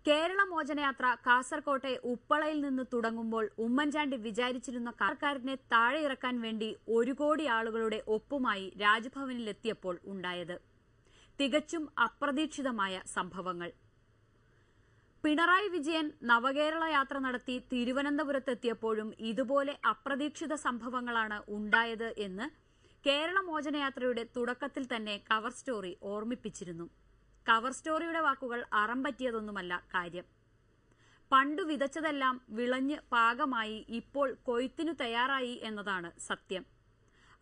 കേരള മോചനയാത്ര കാസർകോട്ടെ ഉപ്പളയിൽ നിന്ന് തുടങ്ങുമ്പോൾ ഉമ്മൻചാണ്ടി വിചാരിച്ചിരുന്ന സർക്കാരിനെ താഴെയിറക്കാൻ വേണ്ടി 1 കോടി ആളുകളുടെ ഒപ്പുമായി രാജ്ഭവനിലെത്തിയപ്പോൾ ഉണ്ടായത് തികച്ചും അപ്രതീക്ഷിതമായ സംഭവങ്ങൾ. പിണറായി വിജയൻ നവകേരള യാത്ര നടത്തി തിരുവനന്തപുരത്തെത്തിയപ്പോഴും ഇതുപോലെ അപ്രതീക്ഷിത സംഭവങ്ങളാണ് ഉണ്ടായത് എന്ന് കേരള മോചനയാത്രയുടെ തുടക്കത്തിൽ തന്നെ കവർ സ്റ്റോറി ഓർമ്മിപ്പിച്ചിരുന്നു. കവർ സ്റ്റോറിയുടെ വാക്കുകൾ അറം പറ്റിയതൊന്നുമല്ല കാര്യം. പണ്ടു വിതച്ചതെല്ലാം വിളഞ്ഞ് പാകമായി ഇപ്പോൾ കൊയ്ത്തിനു തയ്യാറായി എന്നതാണ് സത്യം.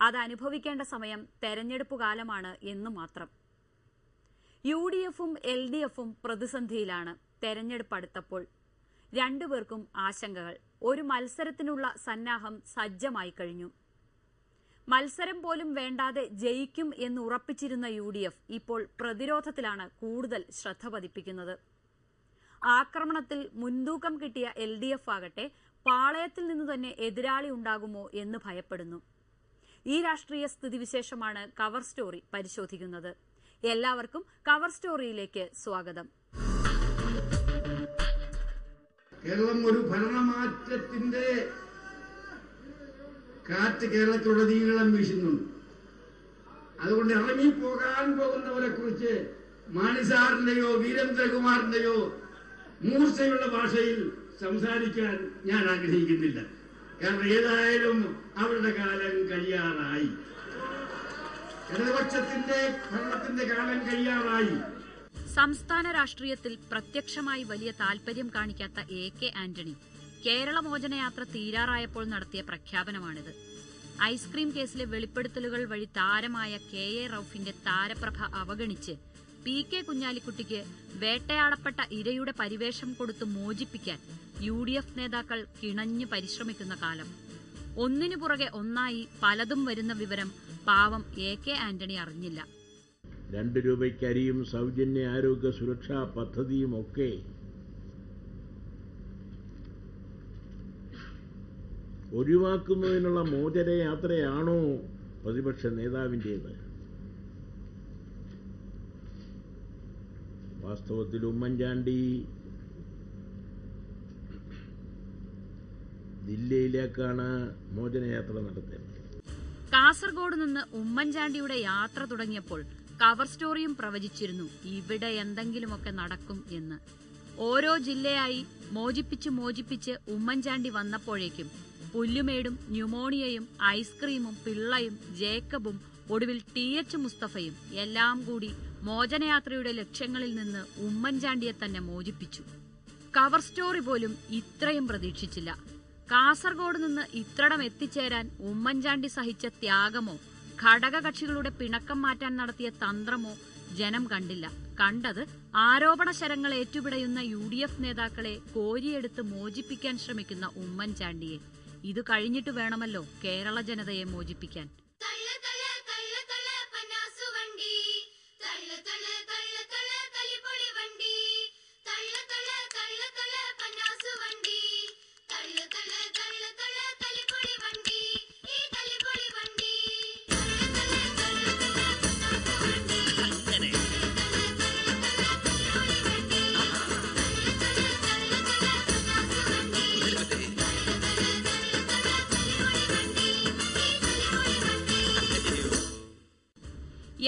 അതനുഭവിക്കേണ്ട സമയം തെരഞ്ഞെടുപ്പ് കാലമാണ് എന്നു മാത്രം. UDFും LDFും പ്രതിസന്ധിയിലാണ്. തെരഞ്ഞെടുപ്പ് അടുത്തപ്പോൾ രണ്ടുപേർക്കും ആശങ്കകൾ. ഒരു മത്സരത്തിനുള്ള സന്നാഹം സജ്ജമായി കഴിഞ്ഞു. മത്സരം പോലും വേണ്ടാതെ ജയിക്കും എന്ന് ഉറപ്പിച്ചിരുന്ന UDF ഇപ്പോൾ പ്രതിരോധത്തിലാണ് കൂടുതൽ ശ്രദ്ധ പതിപ്പിക്കുന്നത്. ആക്രമണത്തിൽ മുൻതൂക്കം കിട്ടിയ LDF ആകട്ടെ പാളയത്തിൽ നിന്ന് തന്നെ എതിരാളി ഉണ്ടാകുമോ എന്ന് ഭയപ്പെടുന്നു. ഈ രാഷ്ട്രീയ സ്ഥിതിവിശേഷമാണ് കവർ സ്റ്റോറി പരിശോധിക്കുന്നത്. എല്ലാവർക്കും കവർ സ്റ്റോറിയിലേക്ക് സ്വാഗതം. കേരളം ഒരു ഭരണമാറ്റത്തിന്റെ കാറ്റ് കേരളത്തിലുടനീളം വീശുന്നുണ്ട്. അതുകൊണ്ട് ഇറങ്ങിപ്പോകാൻ പോകുന്നവരെ കുറിച്ച് മാണിസാറിന്റെയോ വീരേന്ദ്രകുമാറിന്റെയോ മൂർച്ചയുള്ള ഭാഷയിൽ സംസാരിക്കാൻ ഞാൻ ആഗ്രഹിക്കുന്നില്ല. കാരണം ഏതായാലും അവരുടെ കാലം കഴിയാറായി. ഇടതുപക്ഷത്തിന്റെ ഭരണത്തിന്റെ കാലം കഴിയാറായി. സംസ്ഥാന രാഷ്ട്രീയത്തിൽ പ്രത്യക്ഷമായി വലിയ താൽപര്യം കാണിക്കാത്ത AK ആന്റണി കേരള മോചനയാത്ര തീരാറായപ്പോൾ നടത്തിയ പ്രഖ്യാപനമാണിത്. ഐസ്ക്രീം കേസിലെ വെളിപ്പെടുത്തലുകൾ വഴി താരമായ KA റൌഫിന്റെ താരപ്രഭ അവഗണിച്ച് PK കുഞ്ഞാലിക്കുട്ടിക്ക് വേട്ടയാടപ്പെട്ട ഇരയുടെ പരിവേഷം കൊടുത്ത് മോചിപ്പിക്കാൻ UDF നേതാക്കൾ കിണഞ്ഞു പരിശ്രമിക്കുന്ന കാലം. ഒന്നിനു പുറകെ ഒന്നായി പലതും വരുന്ന വിവരം പാവം AK ആന്റണി അറിഞ്ഞില്ല. 2 രൂപയ്ക്ക് അരിയും സൗജന്യ ആരോഗ്യ സുരക്ഷാ പദ്ധതിയുമൊക്കെ ഒഴിവാക്കുന്നതിനുള്ള മോചനയാത്രയാണോ പ്രതിപക്ഷ നേതാവിൻ്റേത്? വാസ്തവത്തിൽ ഉമ്മൻചാണ്ടി ജില്ലയിലേക്കാണ് മോചനയാത്ര നടത്തേണ്ടത്. കാസർഗോഡ് നിന്ന് ഉമ്മൻചാണ്ടിയുടെ യാത്ര തുടങ്ങിയപ്പോൾ കവർ സ്റ്റോറിയും പ്രവചിച്ചിരുന്നു ഇവിടെ എന്തെങ്കിലുമൊക്കെ നടക്കും എന്ന്. ഓരോ ജില്ലയായി മോചിപ്പിച്ച് ഉമ്മൻചാണ്ടി വന്നപ്പോഴേക്കും പുല്ലുമേടും ന്യൂമോണിയയും ഐസ്ക്രീമും പിള്ളയും ജേക്കബും ഒടുവിൽ TH മുസ്തഫയും എല്ലാം കൂടി മോചനയാത്രയുടെ ലക്ഷ്യങ്ങളിൽ നിന്ന് ഉമ്മൻചാണ്ടിയെ തന്നെ മോചിപ്പിച്ചു. കവർ സ്റ്റോറി പോലും ഇത്രയും പ്രതീക്ഷിച്ചില്ല. കാസർഗോഡ് നിന്ന് ഇത്രടം എത്തിച്ചേരാൻ ഉമ്മൻചാണ്ടി സഹിച്ച ത്യാഗമോ ഘടകകക്ഷികളുടെ പിണക്കം മാറ്റാൻ നടത്തിയ തന്ത്രമോ ജനം കണ്ടില്ല. കണ്ടത് ആരോപണ ശരങ്ങൾ ഏറ്റുപിടയുന്ന UDF നേതാക്കളെ കോരിയെടുത്ത് മോചിപ്പിക്കാൻ ശ്രമിക്കുന്ന ഉമ്മൻചാണ്ടിയെ. ഇത് കഴിഞ്ഞിട്ട് വേണമല്ലോ കേരള ജനതയെ മോചിപ്പിക്കാൻ.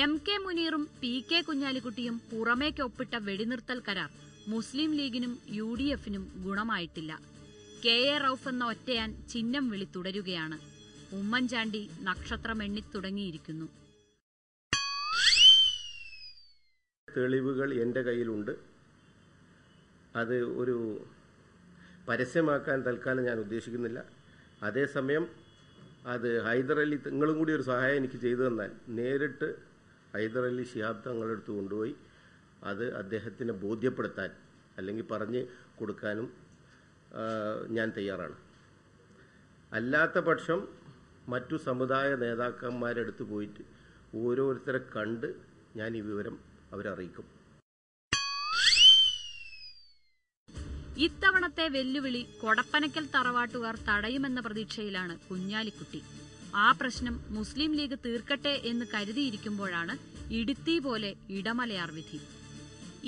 MK മുനീറും PK കുഞ്ഞാലിക്കുട്ടിയും പുറമേക്കൊപ്പിട്ട വെടിനിർത്തൽ കരാർ മുസ്ലിം ലീഗിനും UDFിനും ഗുണമായിട്ടില്ല. KA റൌഫ് എന്ന ഒറ്റയാൻ ചിഹ്നം വിളി തുടരുകയാണ്. ഉമ്മൻചാണ്ടി നക്ഷത്രം എണ്ണിത്തുടങ്ങിയിരിക്കുന്നു. തെളിവുകൾ എൻ്റെ കയ്യിലുണ്ട്. അത് ഒരു പരസ്യമാക്കാൻ തൽക്കാലം ഞാൻ ഉദ്ദേശിക്കുന്നില്ല. അതേസമയം അത് ഹൈദരലി നിങ്ങളും കൂടി ഒരു സഹായം എനിക്ക് ചെയ്തു തന്നാൽ നേരിട്ട് ഹൈദരലി ശിഹാബ് തങ്ങളെടുത്ത് കൊണ്ടുപോയി അത് അദ്ദേഹത്തിനെ ബോധ്യപ്പെടുത്താൻ അല്ലെങ്കിൽ പറഞ്ഞ് കൊടുക്കാനും ഞാൻ തയ്യാറാണ്. അല്ലാത്ത പക്ഷം മറ്റു സമുദായ നേതാക്കന്മാരെടുത്ത് പോയിട്ട് ഓരോരുത്തരെ കണ്ട് ഞാൻ ഈ വിവരം അവരറിയിക്കും. ഇത്തവണത്തെ വെല്ലുവിളി കൊടപ്പനക്കൽ തറവാട്ടുകാർ തടയുമെന്ന പ്രതീക്ഷയിലാണ് കുഞ്ഞാലിക്കുട്ടി. ആ പ്രശ്നം മുസ്ലിം ലീഗ് തീർക്കട്ടെ എന്ന് കരുതിയിരിക്കുമ്പോഴാണ് ഇടുത്തി പോലെ ഇടമലയാർ വിധി.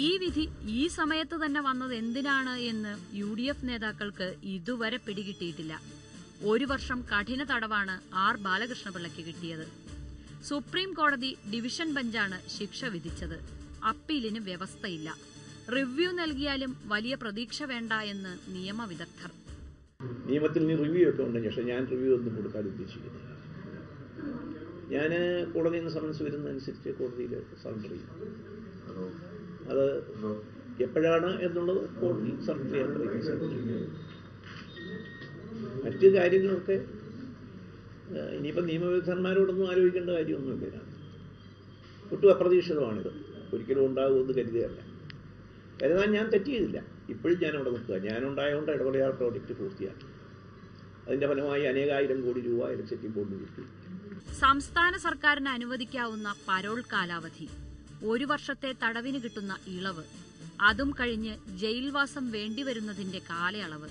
ഈ വിധി ഈ സമയത്ത് തന്നെ വന്നത് എന്തിനാണ് എന്ന് UDF നേതാക്കൾക്ക് ഇതുവരെ പിടികിട്ടിയിട്ടില്ല. 1 വർഷം കഠിന തടവാണ് R. ബാലകൃഷ്ണപിള്ളയ്ക്ക് കിട്ടിയത്. സുപ്രീം കോടതി ഡിവിഷൻ ബെഞ്ചാണ് ശിക്ഷ വിധിച്ചത്. അപ്പീലിന് വ്യവസ്ഥയില്ല. റിവ്യൂ നൽകിയാലും വലിയ പ്രതീക്ഷ വേണ്ട എന്ന് നിയമവിദഗ്ധർ. നിയമത്തിൽ ഇനി റിവ്യൂ ഒക്കെ ഉണ്ടെങ്കിൽ പക്ഷേ ഞാൻ റിവ്യൂ ഒന്നും കൊടുക്കാൻ ഉദ്ദേശിക്കുന്നില്ല. ഞാൻ കോടതിയിൽ നിന്ന് സമൻസ് വരുന്നതനുസരിച്ച് കോടതിയിൽ സറണ്ടർ ചെയ്യും. അത് എപ്പോഴാണ് എന്നുള്ളത് കോടതി സറണ്ടർ ചെയ്യാൻ പറയുന്നത്. മറ്റ് കാര്യങ്ങളൊക്കെ ഇനിയിപ്പം നിയമവിദഗ്ധന്മാരോടൊന്നും ആലോചിക്കേണ്ട കാര്യമൊന്നുമില്ല. ഒട്ടും അപ്രതീക്ഷിതമാണിത്. ഒരിക്കലും ഉണ്ടാകുമെന്ന് കരുതുകയല്ല. കരുതാൻ ഞാൻ തെറ്റ് ചെയ്തില്ല. ഇപ്പോഴും ഞാൻ അവിടെ നിൽക്കുക. ഞാനുണ്ടായതുകൊണ്ട് ഇടപെടൽ പ്രോജക്റ്റ് പൂർത്തിയാക്കി. അതിന്റെ ഫലമായി അനേകായിരം കോടി രൂപ ഇലക്ട്രിസിറ്റി ബോർഡിന് കിട്ടി. സംസ്ഥാന സർക്കാരിന് അനുവദിക്കാവുന്ന പരോൾ കാലാവധി, 1 വർഷത്തെ തടവിന് കിട്ടുന്ന ഇളവ്, അതും കഴിഞ്ഞ് ജയിൽവാസം വേണ്ടിവരുന്നതിന്റെ കാലയളവ്,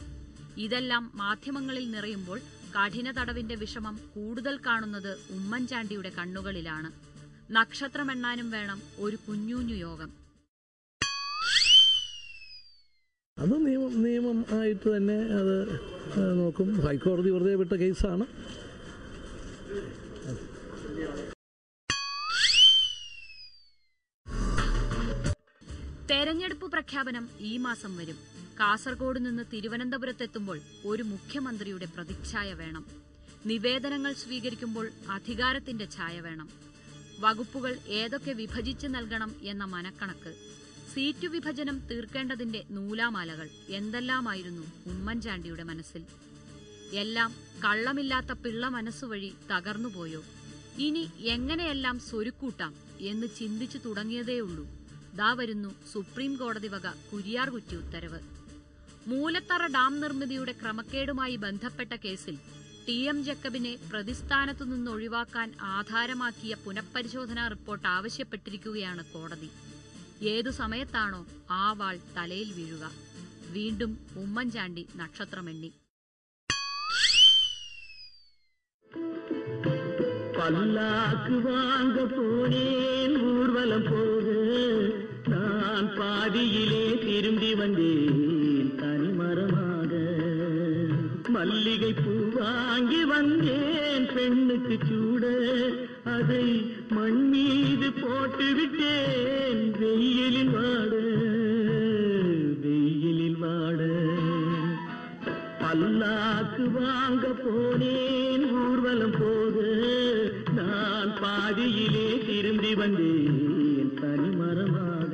ഇതെല്ലാം മാധ്യമങ്ങളിൽ നിറയുമ്പോൾ കഠിന തടവിന്റെ വിഷമം കൂടുതൽ കാണുന്നത് ഉമ്മൻചാണ്ടിയുടെ കണ്ണുകളിലാണ്. നക്ഷത്രമെണ്ണാനും വേണം ഒരു കുഞ്ഞൂഞ്ഞു യോഗം. അത് നിയമം ആയിട്ട് തന്നെ അത് നോക്കും. ഹൈക്കോടതി വെറുതെ വിട്ട കേസാണ്. തെരഞ്ഞെടുപ്പ് പ്രഖ്യാപനം ഈ മാസം വരും. കാസർഗോഡ് നിന്ന് തിരുവനന്തപുരത്തെത്തുമ്പോൾ ഒരു മുഖ്യമന്ത്രിയുടെ പ്രതിച്ഛായ വേണം. നിവേദനങ്ങൾ സ്വീകരിക്കുമ്പോൾ അധികാരത്തിന്റെ ഛായ വേണം. വകുപ്പുകൾ ഏതൊക്കെ വിഭജിച്ച് നൽകണം എന്ന മനക്കണക്ക്, സീറ്റു വിഭജനം തീർക്കേണ്ടതിന്റെ നൂലാമാലകൾ എന്തെല്ലാമായിരുന്നു ഉമ്മൻചാണ്ടിയുടെ മനസ്സിൽ. എല്ലാം കള്ളമില്ലാത്ത പിള്ള മനസ്സുവഴി തകർന്നുപോയോ? ഇനി എങ്ങനെയെല്ലാം സ്വരുക്കൂട്ടാം എന്ന് ചിന്തിച്ചു തുടങ്ങിയതേയുള്ളൂ. ദാ വരുന്നു സുപ്രീം കോടതി വക കുരിയാർകുറ്റി ഉത്തരവ്. മൂലത്തറ ഡാം നിർമ്മിതിയുടെ ക്രമക്കേടുമായി ബന്ധപ്പെട്ട കേസിൽ TM ജേക്കബിനെ പ്രതിസ്ഥാനത്തുനിന്ന് ഒഴിവാക്കാൻ ആധാരമാക്കിയ പുനഃപരിശോധനാ റിപ്പോർട്ട് ആവശ്യപ്പെട്ടിരിക്കുകയാണ് കോടതി. ഏതു സമയത്താണോ ആ വാൾ തലയിൽ വീഴുക? വീണ്ടും ഉമ്മൻചാണ്ടി നക്ഷത്രമെണ്ണി. பல்லாக்கு வாங்க போனேன் ஊர்வலம் போக, நான் பாதியிலே திரும்பி வந்தேன் தனிமரமாக. மல்லிகை பூ வாங்கி வந்தேன் பெண்ணுக்கு சூட, அதை மண் மீது போட்டு விட்டேன் வெயிலில் வாட, வெயிலில் வாட. பல்லாக்கு வாங்க போனேன் ஊர்வலம் போக, நான் பாதியிலே திரும்பி வந்தேன் தனிமரமாக.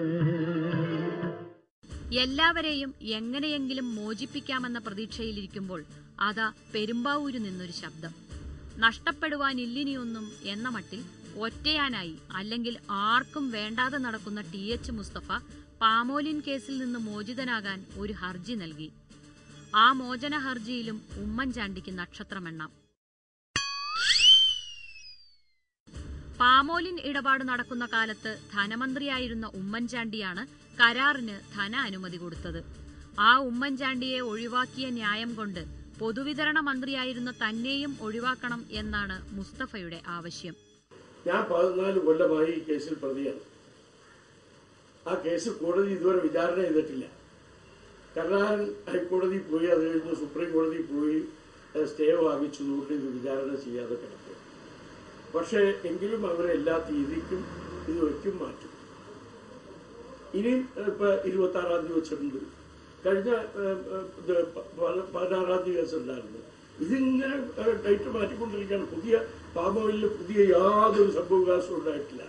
എല്ലാവരെയും എങ്ങനെയെങ്കിലും മോചിപ്പിക്കാമെന്ന പ്രതീക്ഷയിലിരിക്കുമ്പോൾ അതാ പെരുമ്പാവൂരിൽ നിന്നൊരു ശബ്ദം. നഷ്ടപ്പെടുവാനില്ലിനിയൊന്നും എന്ന മട്ടിൽ ഒറ്റയാനായി, അല്ലെങ്കിൽ ആർക്കും വേണ്ടാതെ നടക്കുന്ന TH മുസ്തഫ പാമോലിൻ കേസിൽ നിന്ന് മോചിതനാകാൻ ഒരു ഹർജി നൽകി. ആ മോചന ഹർജിയിലും ഉമ്മൻചാണ്ടിക്ക് നക്ഷത്രമെണ്ണാം. പാമോലിൻ ഇടപാട് നടക്കുന്ന കാലത്ത് ധനമന്ത്രിയായിരുന്ന ഉമ്മൻചാണ്ടിയാണ് കരാറിന് ധന അനുമതി കൊടുത്തത്. ആ ഉമ്മൻചാണ്ടിയെ ഒഴിവാക്കിയ ന്യായം കൊണ്ട് പൊതുവിതരണ മന്ത്രിയായിരുന്ന തന്നെയും ഒഴിവാക്കണം എന്നാണ് മുസ്തഫയുടെ ആവശ്യം. ഞാൻ 14 കൊല്ലമായി ഈ കേസിൽ പ്രതിയാണ്. ആ കേസ് കോടതി ഇതുവരെ വിചാരണ ചെയ്തിട്ടില്ല. കരുണാകരൻ ഹൈക്കോടതി പോയി, അത് കഴിഞ്ഞ് സുപ്രീം കോടതി പോയി സ്റ്റേ വാങ്ങിച്ചതുകൊണ്ട് ഇത് വിചാരണ ചെയ്യാതെ കിടക്കും. പക്ഷേ എങ്കിലും അവരെ എല്ലാ തീയതിക്കും ഇത് വയ്ക്കും മാറ്റും. ഇനി ഇപ്പൊ 26-ാം തീയതി വെച്ചിട്ടുണ്ട്. കഴിഞ്ഞ 16-ാം തീയതി കേസുണ്ടായിരുന്നു. ഇതിങ്ങനെ ഡേറ്റ് മാറ്റിക്കൊണ്ടിരിക്കുകയാണ്. പുതിയ പാമോലിന് പുതിയ യാതൊരു സംഭവവികാസവും ഉണ്ടായിട്ടില്ല.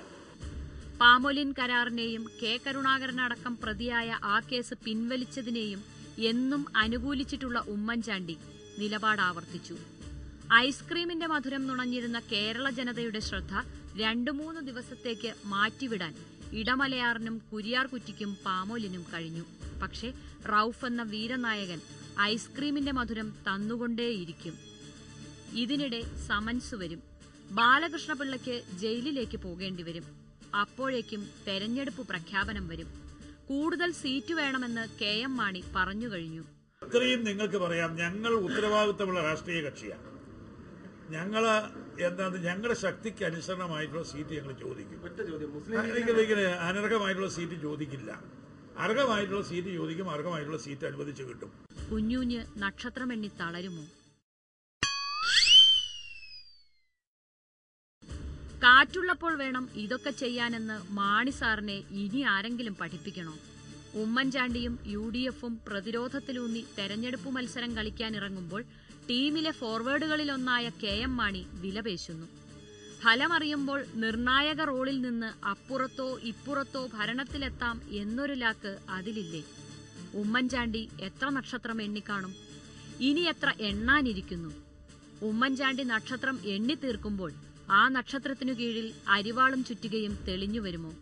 Palmolein കരാറിനെയും K. കരുണാകരനടക്കം പ്രതിയായ ആ കേസ് പിൻവലിച്ചതിനെയും എന്നും അനുകൂലിച്ചിട്ടുള്ള ഉമ്മൻചാണ്ടി നിലപാട് ആവർത്തിച്ചു. ഐസ്ക്രീമിന്റെ മധുരം നുണഞ്ഞിരുന്ന കേരള ജനതയുടെ ശ്രദ്ധ 2-3 ദിവസത്തേക്ക് മാറ്റിവിടാൻ ഇടമലയാറിനും കുരിയാർകുറ്റിക്കും പാമോലിനും കഴിഞ്ഞു. പക്ഷേ റൌഫ് എന്ന വീരനായകൻ ഐസ്ക്രീമിന്റെ മധുരം തന്നുകൊണ്ടേയിരിക്കും. ഇതിനിടെ സമൻസ് വരും. ബാലകൃഷ്ണപിള്ളയ്ക്ക് ജയിലിലേക്ക് പോകേണ്ടി വരും. അപ്പോഴേക്കും തെരഞ്ഞെടുപ്പ് പ്രഖ്യാപനം വരും. കൂടുതൽ സീറ്റ് വേണമെന്ന് KM മാണി പറഞ്ഞു കഴിഞ്ഞു. ഇത്രയും നിങ്ങൾക്ക് പറയാം, ഞങ്ങൾ ഉത്തരവാദിത്തമുള്ള രാഷ്ട്രീയ കക്ഷിയാണ്. ഞങ്ങളുടെ ശക്തിക്ക് അനുസരണമായിട്ടുള്ള സീറ്റ് ഞങ്ങൾ ചോദിക്കും. ഇങ്ങനെ അനർഹമായിട്ടുള്ള സീറ്റ് ചോദിക്കില്ല. അർഹമായിട്ടുള്ള സീറ്റ് ചോദിക്കും, അർഹമായിട്ടുള്ള സീറ്റ് അനുവദിച്ചു കിട്ടും. കുഞ്ഞുഞ്ഞ് നക്ഷത്രമെണ്ണി തളരുമോ? കാറ്റുള്ളപ്പോൾ വേണം ഇതൊക്കെ ചെയ്യാനെന്ന് മാണി സാറിനെ ഇനി ആരെങ്കിലും പഠിപ്പിക്കണോ? ഉമ്മൻചാണ്ടിയും UDFും പ്രതിരോധത്തിലൂന്നി തെരഞ്ഞെടുപ്പ് മത്സരം കളിക്കാനിറങ്ങുമ്പോൾ ടീമിലെ ഫോർവേഡുകളിലൊന്നായ KM മാണി വിലപേശുന്നു. ഫലമറിയുമ്പോൾ നിർണായക റോളിൽ നിന്ന് അപ്പുറത്തോ ഇപ്പുറത്തോ ഭരണത്തിലെത്താം എന്നൊരു ലാക്ക് അതിലില്ലേ? ഉമ്മൻചാണ്ടി എത്ര നക്ഷത്രം എണ്ണിക്കാണും? ഇനി എത്ര എണ്ണാനിരിക്കുന്നു? ഉമ്മൻചാണ്ടി നക്ഷത്രം എണ്ണിത്തീർക്കുമ്പോൾ ആ നക്ഷത്രത്തിനു കീഴിൽ അരിവാളും ചുറ്റികയും തെളിഞ്ഞു വരുമോ?